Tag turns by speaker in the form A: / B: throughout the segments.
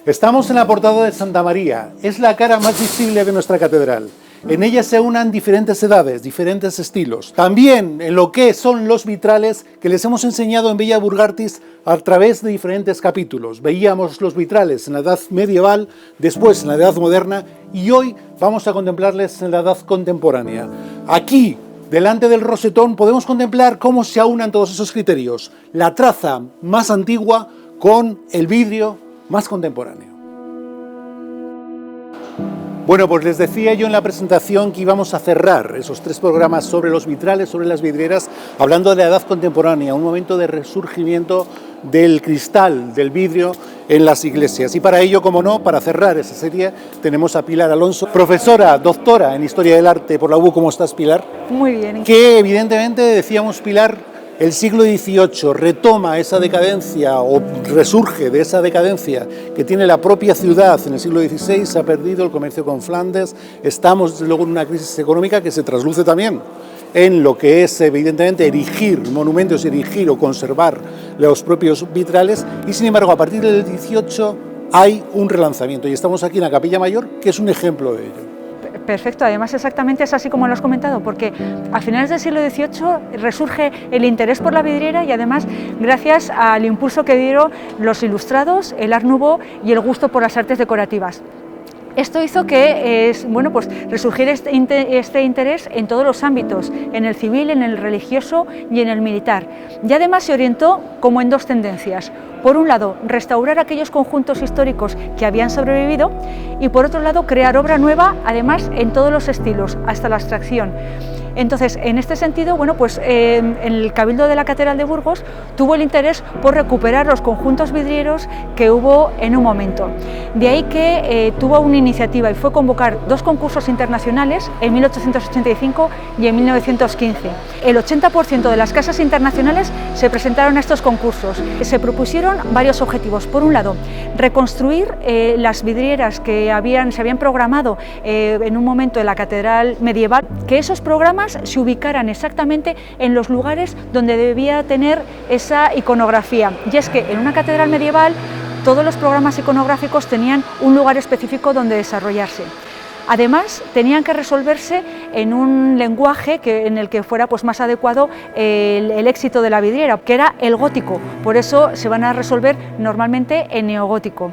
A: Estamos en la portada de Santa María. Es la cara más visible de nuestra catedral. En ella se unan diferentes edades, diferentes estilos. También en lo que son los vitrales que les hemos enseñado en Villa Burgartis a través de diferentes capítulos. Veíamos los vitrales en la edad medieval, después en la edad moderna y hoy vamos a contemplarles en la edad contemporánea. Aquí, delante del rosetón, podemos contemplar cómo se aunan todos esos criterios. La traza más antigua con el vidrio más contemporáneo. Bueno, pues les decía yo en la presentación que íbamos a cerrar esos 3 programas sobre los vitrales, sobre las vidrieras, hablando de la edad contemporánea, un momento de resurgimiento del cristal, del vidrio en las iglesias. Y para ello, como no, para cerrar esa serie, tenemos a Pilar Alonso, profesora, doctora en Historia del Arte por la UB. ¿Cómo estás, Pilar?
B: Muy bien.
A: Que evidentemente, decíamos, Pilar, el siglo XVIII retoma esa decadencia o resurge de esa decadencia que tiene la propia ciudad en el siglo XVI, se ha perdido el comercio con Flandes, estamos desde luego en una crisis económica que se trasluce también en lo que es evidentemente erigir monumentos, erigir o conservar los propios vitrales y sin embargo a partir del XVIII hay un relanzamiento y estamos aquí en la Capilla Mayor que es un ejemplo de ello.
B: Perfecto, además exactamente es así como lo has comentado, porque a finales del siglo XVIII resurge el interés por la vidriera y además gracias al impulso que dieron los ilustrados, el Art Nouveau y el gusto por las artes decorativas. Esto hizo que pues resurgiera este interés en todos los ámbitos, en el civil, en el religioso y en el militar. Y además se orientó como en 2 tendencias. Por un lado, restaurar aquellos conjuntos históricos que habían sobrevivido y por otro lado, crear obra nueva, además en todos los estilos, hasta la abstracción. Entonces, en este sentido, bueno, pues el Cabildo de la Catedral de Burgos tuvo el interés por recuperar los conjuntos vidrieros que hubo en un momento. De ahí que tuvo una iniciativa y fue convocar 2 concursos internacionales en 1885 y en 1915. El 80% de las casas internacionales se presentaron a estos concursos. Se propusieron varios objetivos. Por un lado, reconstruir las vidrieras que se habían programado en un momento en la catedral medieval, que esos programas se ubicaran exactamente en los lugares donde debía tener esa iconografía. Y es que en una catedral medieval todos los programas iconográficos tenían un lugar específico donde desarrollarse. Además, tenían que resolverse en un lenguaje en el que fuera pues, más adecuado el éxito de la vidriera, que era el gótico. Por eso se van a resolver normalmente en neogótico.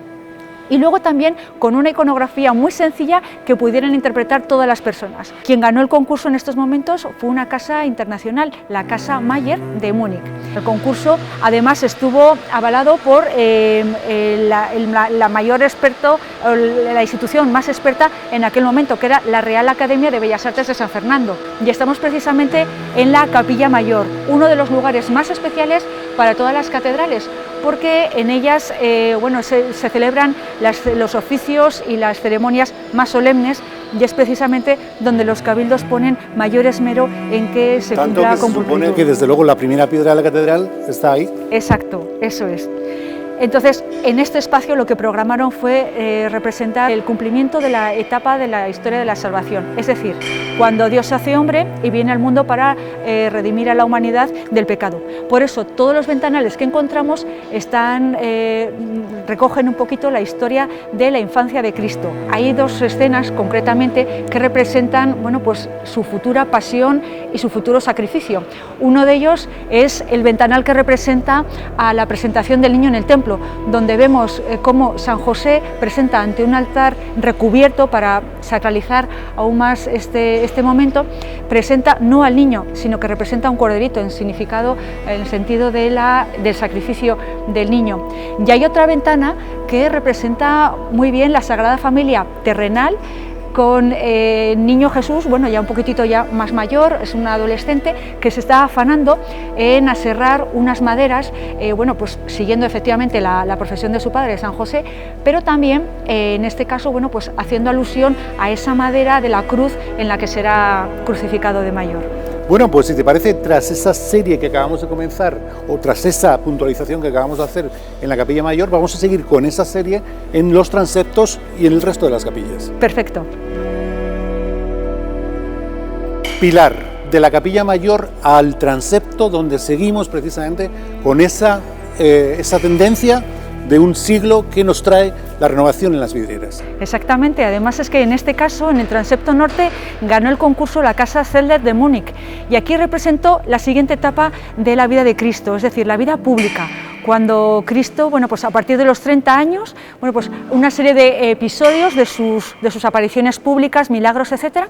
B: Y luego también con una iconografía muy sencilla que pudieran interpretar todas las personas. Quien ganó el concurso en estos momentos fue una casa internacional, la Casa Mayer de Múnich. El concurso además estuvo avalado por la mayor experto, la institución más experta en aquel momento, que era la Real Academia de Bellas Artes de San Fernando. Y estamos precisamente en la Capilla Mayor, uno de los lugares más especiales para todas las catedrales, porque en ellas se celebran los oficios y las ceremonias más solemnes y es precisamente donde los cabildos ponen mayor esmero en que se cumpla con pulcritud.
A: Se supone que desde luego la primera piedra de la catedral está ahí.
B: Exacto, eso es. Entonces, en este espacio lo que programaron fue representar el cumplimiento de la etapa de la historia de la salvación, es decir, cuando Dios se hace hombre y viene al mundo para redimir a la humanidad del pecado. Por eso, todos los ventanales que encontramos recogen un poquito la historia de la infancia de Cristo. Hay 2 escenas concretamente que representan pues, su futura pasión y su futuro sacrificio. Uno de ellos es el ventanal que representa a la presentación del niño en el templo, donde vemos cómo San José presenta ante un altar recubierto para sacralizar aún más este momento, presenta no al niño, sino que representa un corderito en el sentido del sacrificio del niño. Y hay otra ventana que representa muy bien la Sagrada Familia terrenal, con niño Jesús, ya un poquitito ya más mayor, es un adolescente que se está afanando en aserrar unas maderas, pues siguiendo efectivamente la profesión de su padre, San José, pero también en este caso, pues haciendo alusión a esa madera de la cruz en la que será crucificado de mayor.
A: Bueno, pues si te parece, tras esa serie que acabamos de comenzar, o tras esa puntualización que acabamos de hacer en la Capilla Mayor, vamos a seguir con esa serie en los transeptos y en el resto de las capillas.
B: Perfecto.
A: Pilar, de la Capilla Mayor al transepto, donde seguimos precisamente con esa tendencia de un siglo que nos trae la renovación en las vidrieras.
B: Exactamente, además es que en este caso, en el transepto norte, ganó el concurso la Casa Zellner de Múnich y aquí representó la siguiente etapa de la vida de Cristo, es decir, la vida pública. Cuando Cristo, bueno, pues a partir de los 30 años, bueno, pues una serie de episodios de sus apariciones públicas, milagros, etcétera,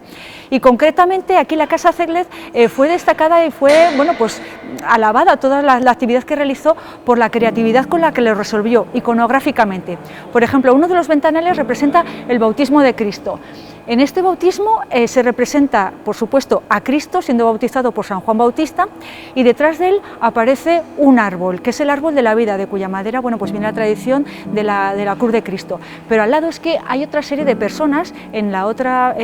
B: y concretamente aquí la Casa Zellner fue destacada y fue, bueno, pues alabada toda la actividad que realizó por la creatividad con la que lo resolvió iconográficamente. Por ejemplo, uno de los ventanales representa el bautismo de Cristo. En este bautismo se representa, por supuesto, a Cristo siendo bautizado por San Juan Bautista y detrás de él aparece un árbol, que es el árbol de la vida, de cuya madera, bueno, pues viene la tradición de la cruz de Cristo. Pero al lado es que hay otra serie de personas en la otra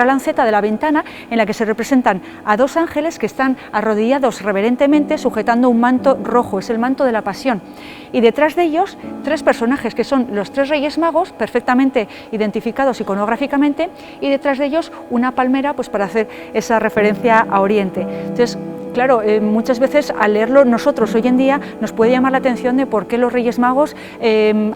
B: lanceta de la ventana en la que se representan a dos ángeles que están arrodillados reverentemente sujetando un manto rojo, es el manto de la pasión. Y detrás de ellos tres personajes que son los tres Reyes Magos, perfectamente identificados iconográficamente, y detrás de ellos una palmera, pues para hacer esa referencia a Oriente. Entonces, claro, muchas veces al leerlo nosotros hoy en día nos puede llamar la atención de por qué los Reyes Magos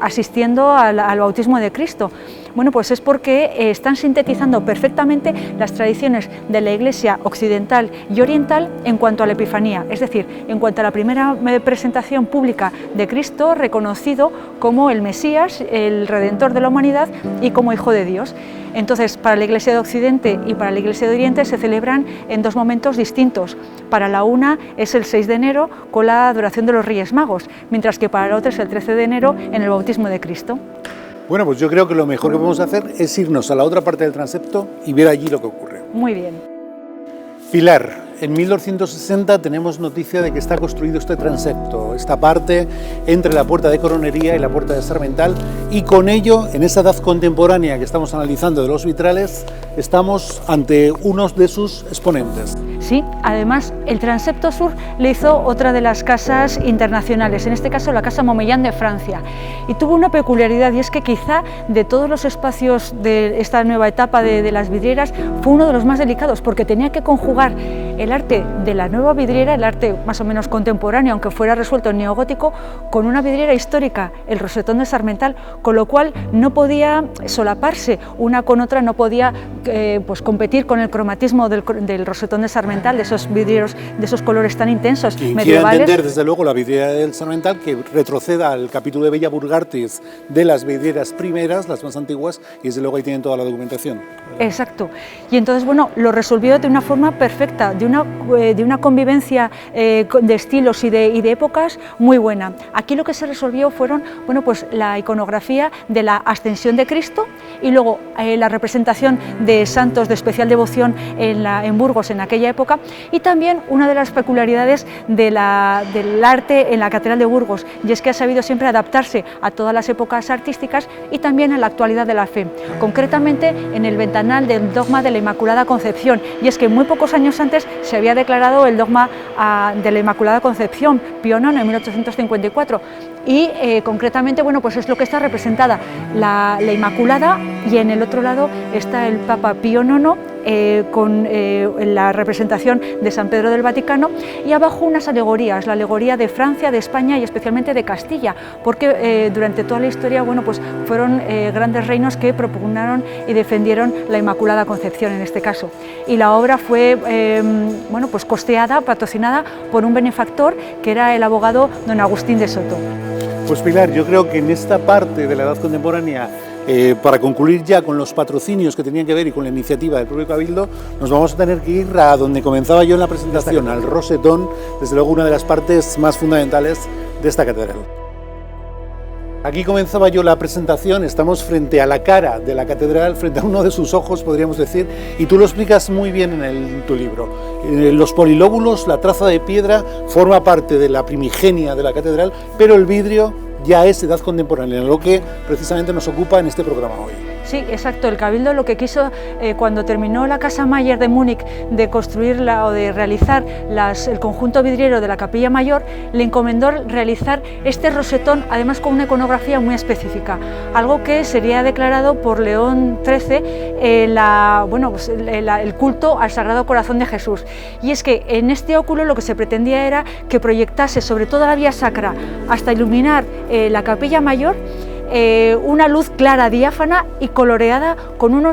B: asistiendo al bautismo de Cristo. Bueno, pues es porque están sintetizando perfectamente las tradiciones de la Iglesia occidental y oriental en cuanto a la Epifanía, es decir, en cuanto a la primera presentación pública de Cristo reconocido como el Mesías, el Redentor de la humanidad y como Hijo de Dios. Entonces, para la Iglesia de Occidente y para la Iglesia de Oriente se celebran en dos momentos distintos. Para la una es el 6 de enero con la adoración de los Reyes Magos, mientras que para la otra es el 13 de enero en el bautismo de Cristo.
A: Bueno, pues yo creo que lo mejor que podemos hacer es irnos a la otra parte del transepto y ver allí lo que ocurre.
B: Muy bien.
A: Pilar, en 1260 tenemos noticia de que está construido este transepto, esta parte entre la puerta de Coronería y la puerta de Sarmental, y con ello, en esa edad contemporánea que estamos analizando de los vitrales, estamos ante uno de sus exponentes.
B: Sí, además el transepto sur le hizo otra de las casas internacionales, en este caso la Casa Montmellán de Francia, y tuvo una peculiaridad, y es que quizá de todos los espacios de esta nueva etapa de las vidrieras fue uno de los más delicados, porque tenía que conjugar el arte de la nueva vidriera, el arte más o menos contemporáneo, aunque fuera resuelto en neogótico, con una vidriera histórica, el rosetón de Sarmental, con lo cual no podía solaparse una con otra, no podía pues competir con el cromatismo del rosetón de Sarmental, de esos vidrieros, de esos colores tan intensos,
A: Quien
B: medievales.
A: quiera entender desde luego la vidriera del Sarmental, que retroceda al capítulo de Bella Burgartis de las vidrieras primeras, las más antiguas, y desde luego ahí tienen toda la documentación.
B: Exacto, y entonces bueno, lo resolvió de una forma perfecta, de una convivencia de estilos y de épocas muy buena. Aquí lo que se resolvió fueron, bueno, pues la iconografía de la ascensión de Cristo y luego la representación de santos de especial devoción en Burgos en aquella época, y también una de las peculiaridades del arte en la Catedral de Burgos, y es que ha sabido siempre adaptarse a todas las épocas artísticas y también a la actualidad de la fe, concretamente en el ventanal del dogma de la Inmaculada Concepción, y es que muy pocos años antes se había declarado el dogma de la Inmaculada Concepción, Pío IX en 1854, y concretamente, bueno, pues es lo que está representada la Inmaculada, y en el otro lado está el Papa Pío IX con la representación de San Pedro del Vaticano, y abajo unas alegorías, la alegoría de Francia, de España y especialmente de Castilla, porque durante toda la historia, bueno, pues fueron grandes reinos que propugnaron y defendieron la Inmaculada Concepción en este caso, y la obra fue bueno, pues costeada, patrocinada por un benefactor que era el abogado don Agustín de Soto.
A: Pues Pilar, yo creo que en esta parte de la edad contemporánea, para concluir ya con los patrocinios que tenían que ver y con la iniciativa del propio Cabildo, nos vamos a tener que ir a donde comenzaba yo en la presentación, al rosetón, desde luego una de las partes más fundamentales de esta catedral. Aquí comenzaba yo la presentación, estamos frente a la cara de la catedral, frente a uno de sus ojos, podríamos decir, y tú lo explicas muy bien en tu libro. Los polilóbulos, la traza de piedra, forma parte de la primigenia de la catedral, pero el vidrio ya es edad contemporánea, lo que precisamente nos ocupa en este programa hoy.
B: Sí, exacto. El Cabildo lo que quiso, cuando terminó la Casa Mayer de Múnich de construirla o de realizar el conjunto vidriero de la Capilla Mayor, le encomendó realizar este rosetón, además con una iconografía muy específica, algo que sería declarado por León XIII el culto al Sagrado Corazón de Jesús. Y es que en este óculo lo que se pretendía era que proyectase sobre toda la vía sacra hasta iluminar la Capilla Mayor una luz clara, diáfana y coloreada con un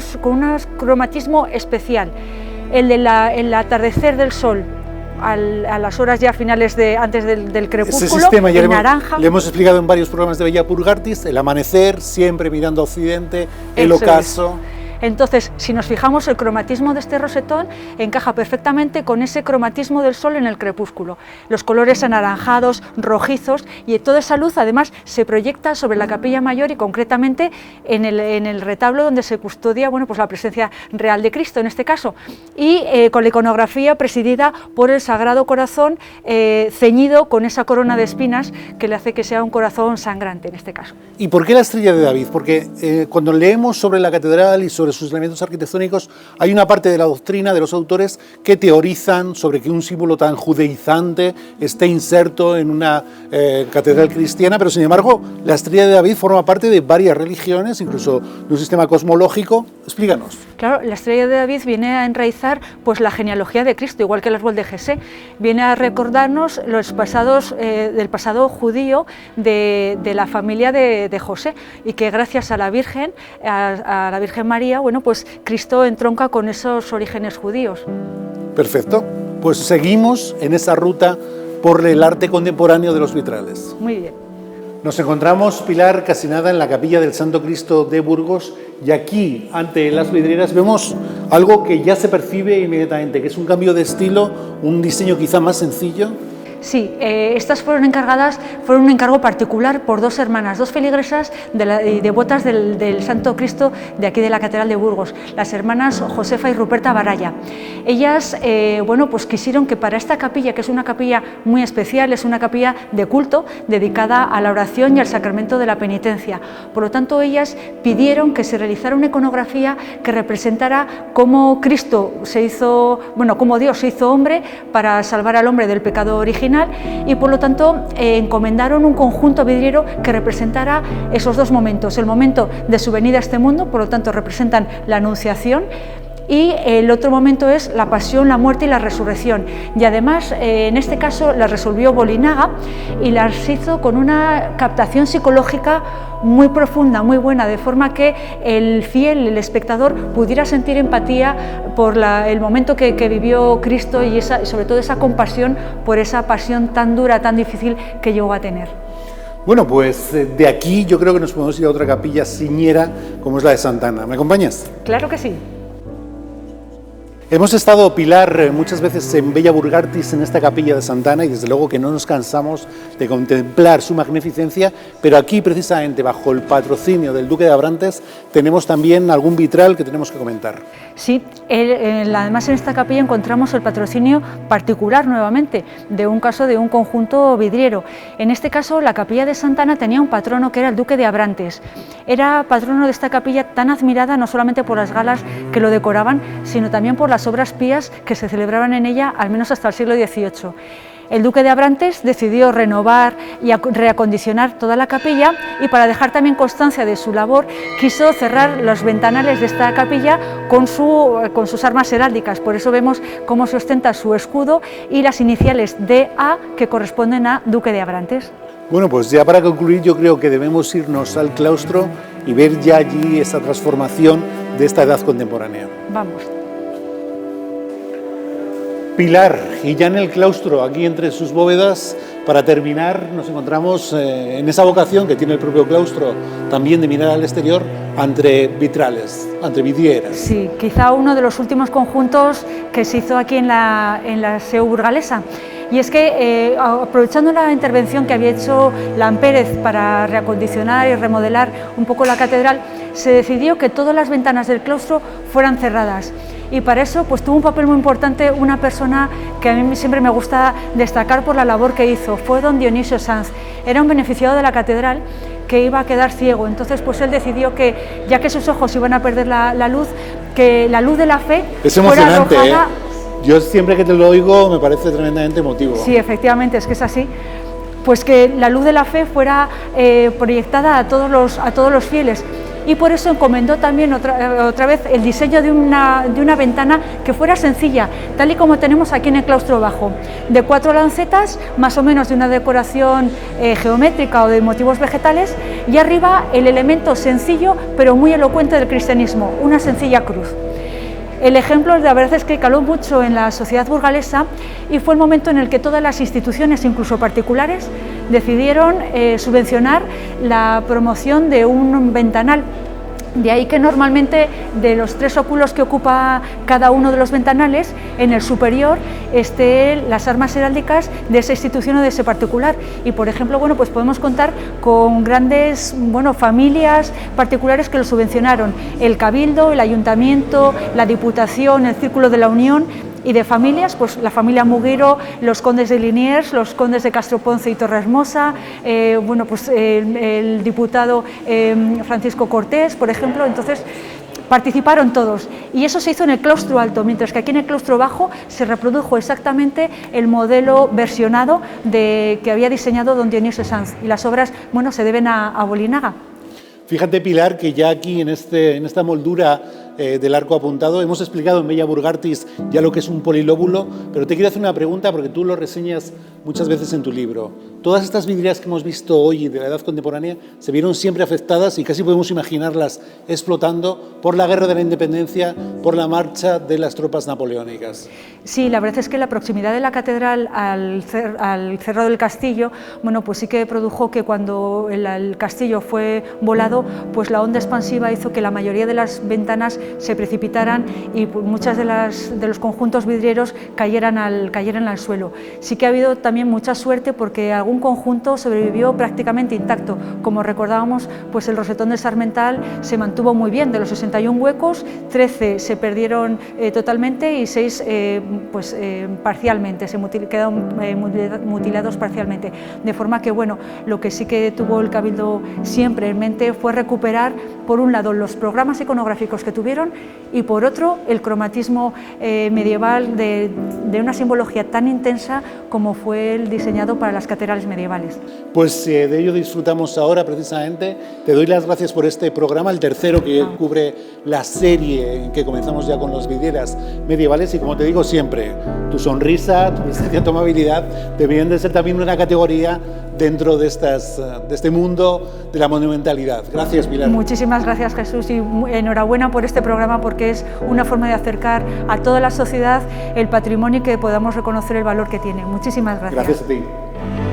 B: cromatismo especial. El atardecer del sol a las horas ya finales antes del crepúsculo,
A: ese sistema ya
B: en naranja.
A: Le hemos explicado en varios programas de Bella Purgartis, el amanecer, siempre mirando a occidente, el ocaso.
B: Entonces, si nos fijamos, el cromatismo de este rosetón encaja perfectamente con ese cromatismo del sol en el crepúsculo. Los colores anaranjados, rojizos, y toda esa luz además se proyecta sobre la Capilla Mayor y concretamente en el retablo donde se custodia pues la presencia real de Cristo en este caso, y con la iconografía presidida por el Sagrado Corazón ceñido con esa corona de espinas que le hace que sea un corazón sangrante en este caso.
A: ¿Y por qué la estrella de David? Porque cuando leemos sobre la catedral y sobre sus elementos arquitectónicos, hay una parte de la doctrina de los autores que teorizan sobre que un símbolo tan judaizante esté inserto en una catedral cristiana, pero sin embargo la estrella de David forma parte de varias religiones, incluso de un sistema cosmológico. Explícanos.
B: Claro, la estrella de David viene a enraizar pues la genealogía de Cristo, igual que el árbol de Jesé. Viene a recordarnos los pasados del pasado judío de la familia de José, y que gracias a la Virgen, a la Virgen María, pues Cristo entronca con esos orígenes judíos.
A: Perfecto, pues seguimos en esa ruta por el arte contemporáneo de los vitrales.
B: Muy bien.
A: Nos encontramos, Pilar, casi nada en la Capilla del Santo Cristo de Burgos, y aquí, ante las vidrieras, vemos algo que ya se percibe inmediatamente, que es un cambio de estilo, un diseño quizá más sencillo.
B: Sí, estas fueron un encargo particular por dos hermanas, dos feligresas y devotas del Santo Cristo de aquí de la Catedral de Burgos, las hermanas Josefa y Ruperta Baraya. Ellas pues quisieron que para esta capilla, que es una capilla muy especial, es una capilla de culto dedicada a la oración y al sacramento de la penitencia. Por lo tanto, ellas pidieron que se realizara una iconografía que representara cómo Cristo cómo Dios se hizo hombre para salvar al hombre del pecado original, y por lo tanto encomendaron un conjunto vidriero que representara esos dos momentos, el momento de su venida a este mundo, por lo tanto representan la Anunciación, y el otro momento es la pasión, la muerte y la resurrección. Y además, en este caso, las resolvió Bolinaga y las hizo con una captación psicológica muy profunda, muy buena, de forma que el fiel, el espectador, pudiera sentir empatía por el momento que vivió Cristo y sobre todo esa compasión por esa pasión tan dura, tan difícil que llegó a tener.
A: Bueno, pues de aquí yo creo que nos podemos ir a otra capilla siñera como es la de Santa Ana. ¿Me acompañas?
B: Claro que sí.
A: Hemos estado, Pilar, muchas veces en Bella Purgartis, en esta capilla de Santa Ana, y desde luego que no nos cansamos de contemplar su magnificencia, pero aquí precisamente bajo el patrocinio del Duque de Abrantes tenemos también algún vitral que tenemos que comentar.
B: Sí, además en esta capilla encontramos el patrocinio particular nuevamente de un caso de un conjunto vidriero. En este caso la capilla de Santa Ana tenía un patrono que era el Duque de Abrantes. Era patrono de esta capilla tan admirada no solamente por las galas que lo decoraban, sino también por las obras pías que se celebraban en ella al menos hasta el siglo XVIII. El Duque de Abrantes decidió renovar y reacondicionar toda la capilla, y para dejar también constancia de su labor quiso cerrar los ventanales de esta capilla con sus armas heráldicas. Por eso vemos cómo se ostenta su escudo y las iniciales DA, que corresponden a Duque de Abrantes.
A: Bueno, pues ya para concluir, yo creo que debemos irnos al claustro y ver ya allí esa transformación de esta edad contemporánea.
B: Vamos.
A: Pilar, y ya en el claustro, aquí entre sus bóvedas, para terminar, nos encontramos en esa vocación que tiene el propio claustro, también de mirar al exterior, entre vitrales, entre vidrieras.
B: Sí, quizá uno de los últimos conjuntos que se hizo aquí en la SEU burgalesa. Y es que, aprovechando la intervención que había hecho Lampérez para reacondicionar y remodelar un poco la catedral, se decidió que todas las ventanas del claustro fueran cerradas. Y para eso pues tuvo un papel muy importante una persona que a mí siempre me gusta destacar por la labor que hizo. Fue don Dionisio Sanz. Era un beneficiado de la catedral que iba a quedar ciego. Entonces pues él decidió que, ya que sus ojos iban a perder la luz, que la luz de la fe
A: es
B: fuera
A: emocionante,
B: arrojada.
A: Yo siempre que te lo oigo me parece tremendamente emotivo.
B: Sí, efectivamente, es que es así. Pues que la luz de la fe fuera proyectada a todos los fieles. Y por eso encomendó también otra vez el diseño de una ventana que fuera sencilla, tal y como tenemos aquí en el claustro bajo, de 4 lancetas, más o menos de una decoración geométrica o de motivos vegetales, y arriba el elemento sencillo pero muy elocuente del cristianismo, una sencilla cruz. El ejemplo, la verdad es que caló mucho en la sociedad burgalesa y fue el momento en el que todas las instituciones, incluso particulares, decidieron subvencionar la promoción de un ventanal. De ahí que normalmente de los 3 óculos que ocupa cada uno de los ventanales, en el superior estén las armas heráldicas de esa institución o de ese particular. Y por ejemplo, bueno, pues podemos contar con grandes familias particulares que lo subvencionaron: el Cabildo, el Ayuntamiento, la Diputación, el Círculo de la Unión. Y de familias, pues la familia Muguiro, los condes de Liniers, los condes de Castroponce y Torrehermosa, el diputado Francisco Cortés, por ejemplo. Entonces participaron todos y eso se hizo en el claustro alto, mientras que aquí en el claustro bajo se reprodujo exactamente el modelo versionado que había diseñado don Dionisio Sanz, y las obras se deben a Bolinaga.
A: Fíjate, Pilar, que ya aquí en esta moldura del arco apuntado hemos explicado en Bella Burgartis ya lo que es un polilóbulo, pero te quiero hacer una pregunta porque tú lo reseñas muchas veces en tu libro. Todas estas vidrieras que hemos visto hoy de la edad contemporánea se vieron siempre afectadas y casi podemos imaginarlas explotando por la Guerra de la Independencia, por la marcha de las tropas napoleónicas.
B: Sí, la verdad es que la proximidad de la catedral al Cerro del Castillo, pues sí que produjo que cuando el castillo fue volado, pues la onda expansiva hizo que la mayoría de las ventanas se precipitaran y muchas de los conjuntos vidrieros cayeran al suelo. Sí que ha habido también mucha suerte porque algún conjunto sobrevivió prácticamente intacto. Como recordábamos, pues el rosetón de Sarmental se mantuvo muy bien. De los 61 huecos, 13 se perdieron totalmente y 6 parcialmente, quedaron mutilados parcialmente. De forma que, lo que sí que tuvo el Cabildo siempre en mente fue recuperar, por un lado, los programas iconográficos que tuvieron y, por otro, el cromatismo medieval de una simbología tan intensa como fue el diseñado para las catedrales medievales.
A: Pues de ello disfrutamos ahora precisamente. Te doy las gracias por este programa, el tercero que cubre la serie en que comenzamos ya con las vidrieras medievales, y como te digo siempre, tu sonrisa, tu presencia, tu amabilidad deberían de ser también una categoría dentro de este mundo de la monumentalidad. Gracias, Pilar.
B: Muchísimas gracias, Jesús, y enhorabuena por este programa, porque es una forma de acercar a toda la sociedad el patrimonio y que podamos reconocer el valor que tiene. Muchísimas gracias.
A: Gracias a ti.